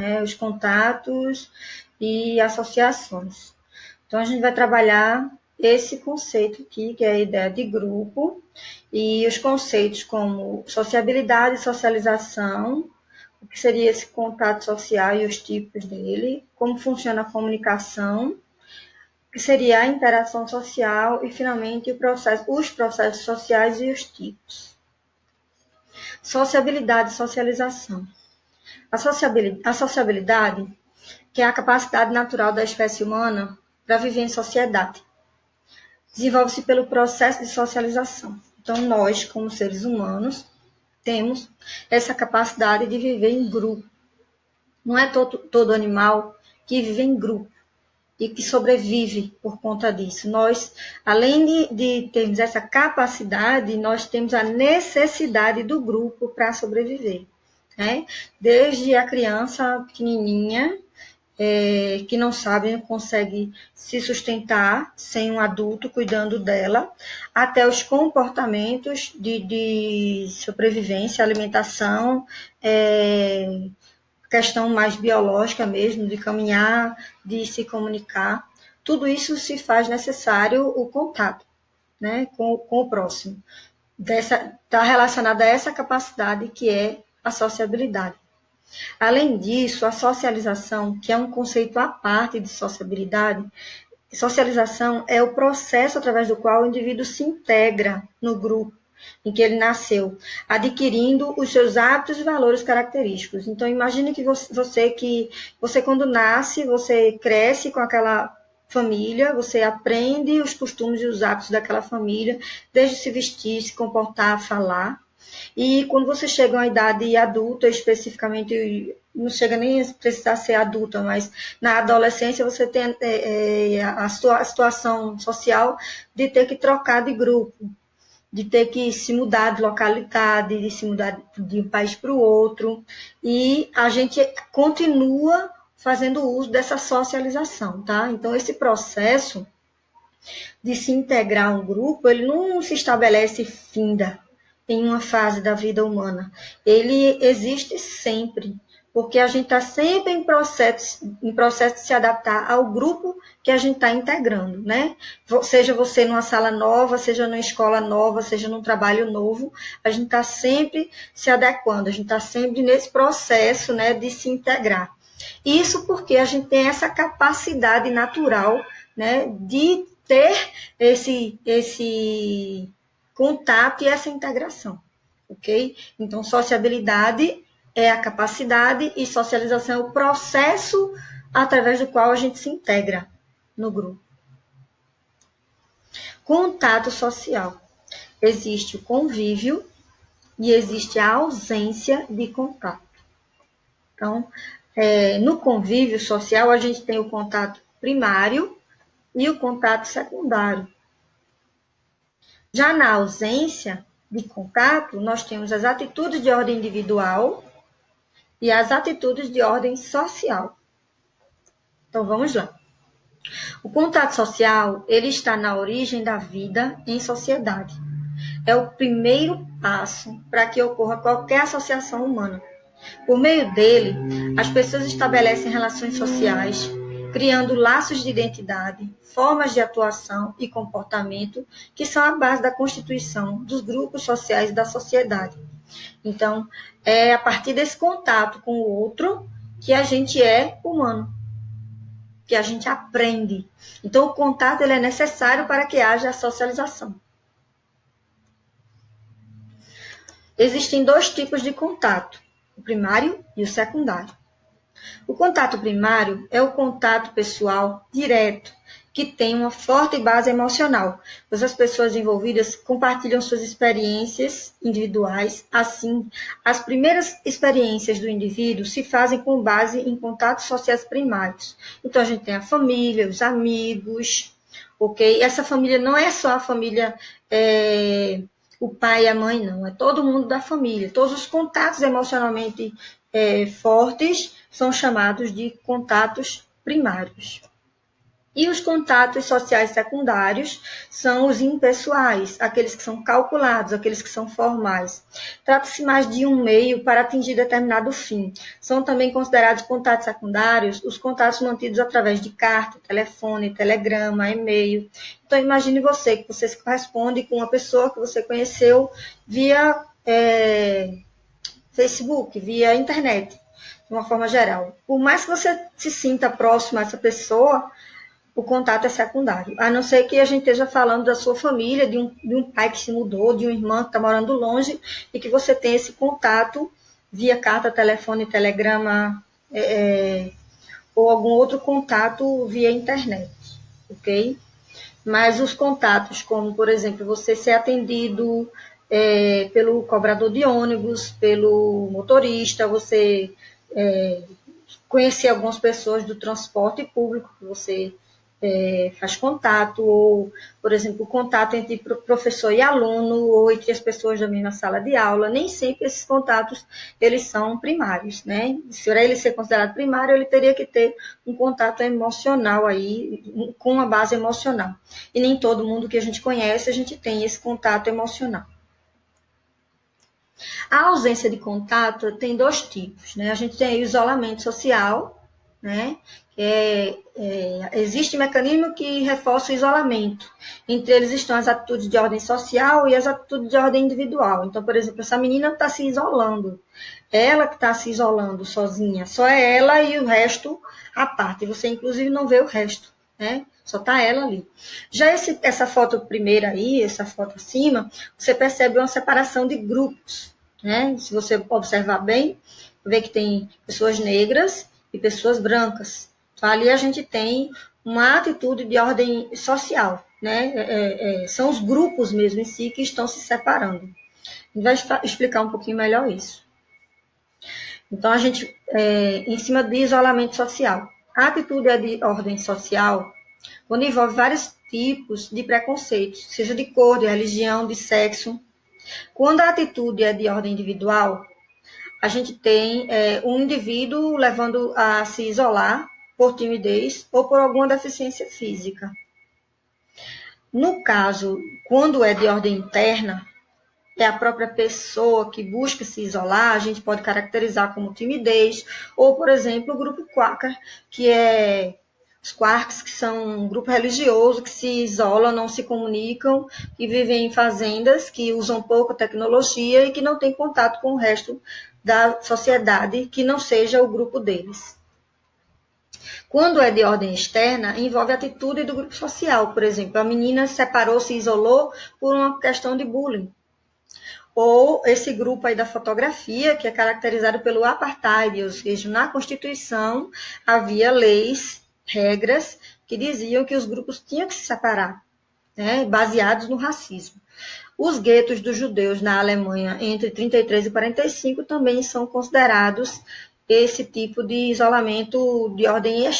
né, os contatos e associações. Então, a gente vai trabalhar esse conceito aqui, que é a ideia de grupo, e os conceitos como sociabilidade e socialização, o que seria esse contato social e os tipos dele, como funciona a comunicação, o que seria a interação social e, finalmente, os processos sociais e os tipos. Sociabilidade e socialização. A sociabilidade, que é a capacidade natural da espécie humana para viver em sociedade, desenvolve-se pelo processo de socialização. Então, nós, como seres humanos, temos essa capacidade de viver em grupo. Não é todo animal que vive em grupo e que sobrevive por conta disso. Nós, além de termos essa capacidade, nós temos a necessidade do grupo para sobreviver, né? Desde a criança pequenininha, que não sabe, não consegue se sustentar sem um adulto cuidando dela, até os comportamentos de sobrevivência, alimentação, questão mais biológica mesmo, de caminhar, de se comunicar. Tudo isso se faz necessário o contato, né, com o próximo. Está relacionado a essa capacidade que é a sociabilidade. Além disso, a socialização, que é um conceito à parte de sociabilidade, socialização é o processo através do qual o indivíduo se integra no grupo em que ele nasceu, adquirindo os seus hábitos e valores característicos. Então, imagine que você quando nasce, você cresce com aquela família, você aprende os costumes e os hábitos daquela família, desde se vestir, se comportar, falar. E quando você chega a uma idade adulta, especificamente, não chega nem a precisar ser adulta, mas na adolescência você tem a situação social de ter que trocar de grupo, de ter que se mudar de localidade, de se mudar de um país para o outro, e a gente continua fazendo uso dessa socialização, tá? Então, esse processo de se integrar a um grupo, ele não se estabelece e finda em uma fase da vida humana. Ele existe sempre, porque a gente está sempre em processo de se adaptar ao grupo que a gente está integrando, né? Seja você numa sala nova, seja numa escola nova, seja num trabalho novo, a gente está sempre se adequando, a gente está sempre nesse processo, né, de se integrar. Isso porque a gente tem essa capacidade natural, né, de ter esse contato e essa integração, ok? Então, sociabilidade é a capacidade e socialização é o processo através do qual a gente se integra no grupo. Contato social. Existe o convívio e existe a ausência de contato. Então, no convívio social, a gente tem o contato primário e o contato secundário. Já na ausência de contato, nós temos as atitudes de ordem individual e as atitudes de ordem social. Então, vamos lá. O contato social, ele está na origem da vida em sociedade. É o primeiro passo para que ocorra qualquer associação humana. Por meio dele, as pessoas estabelecem relações sociais, criando laços de identidade, formas de atuação e comportamento que são a base da constituição dos grupos sociais da sociedade. Então, é a partir desse contato com o outro que a gente é humano, que a gente aprende. Então, o contato ele é necessário para que haja a socialização. Existem dois tipos de contato, o primário e o secundário. O contato primário é o contato pessoal direto, que tem uma forte base emocional, pois as pessoas envolvidas compartilham suas experiências individuais. Assim, as primeiras experiências do indivíduo se fazem com base em contatos sociais primários. Então, a gente tem a família, os amigos, ok? Essa família não é só a família, o pai e a mãe, não. É todo mundo da família. Todos os contatos emocionalmente fortes são chamados de contatos primários. E os contatos sociais secundários são os impessoais, aqueles que são calculados, aqueles que são formais. Trata-se mais de um meio para atingir determinado fim. São também considerados contatos secundários os contatos mantidos através de carta, telefone, telegrama, e-mail. Então, imagine que você se corresponde com uma pessoa que você conheceu via Facebook, via internet, de uma forma geral. Por mais que você se sinta próximo a essa pessoa, o contato é secundário. A não ser que a gente esteja falando da sua família, de um pai que se mudou, de uma irmã que está morando longe, e que você tem esse contato via carta, telefone, telegrama, ou algum outro contato via internet, ok? Mas os contatos, como, por exemplo, você ser atendido pelo cobrador de ônibus, pelo motorista, você conhecer algumas pessoas do transporte público que você faz contato, ou, por exemplo, contato entre professor e aluno, ou entre as pessoas da mesma sala de aula, nem sempre esses contatos eles são primários, né? Se para ele ser considerado primário, ele teria que ter um contato emocional aí, com uma base emocional. E nem todo mundo que a gente conhece, a gente tem esse contato emocional. A ausência de contato tem dois tipos, né? A gente tem o isolamento social, né? Existe mecanismo que reforça o isolamento. Entre eles estão as atitudes de ordem social e as atitudes de ordem individual. Então, por exemplo, essa menina está se isolando. Ela que está se isolando sozinha. Só é ela e o resto à parte. Você, inclusive, não vê o resto, né? Só está ela ali. Já essa foto primeira aí, essa foto acima, você percebe uma separação de grupos, né? Se você observar bem, vê que tem pessoas negras e pessoas brancas. Então, ali a gente tem uma atitude de ordem social, né? São os grupos mesmo em si que estão se separando. A gente vai explicar um pouquinho melhor isso. Então, a gente, em cima de isolamento social. A atitude é de ordem social quando envolve vários tipos de preconceitos, seja de cor, de religião, de sexo. Quando a atitude é de ordem individual, a gente tem um indivíduo levando a se isolar por timidez ou por alguma deficiência física. No caso, quando é de ordem interna, é a própria pessoa que busca se isolar, a gente pode caracterizar como timidez, ou, por exemplo, o grupo Quaker, que é os quarks, que são um grupo religioso que se isolam, não se comunicam, que vivem em fazendas, que usam pouca tecnologia e que não têm contato com o resto da sociedade, que não seja o grupo deles. Quando é de ordem externa, envolve a atitude do grupo social. Por exemplo, a menina separou, se isolou por uma questão de bullying. Ou esse grupo aí da fotografia, que é caracterizado pelo apartheid, ou seja, na Constituição havia leis, regras, que diziam que os grupos tinham que se separar, né, baseados no racismo. Os guetos dos judeus na Alemanha entre 33 e 45 também são considerados esse tipo de isolamento de ordem externa.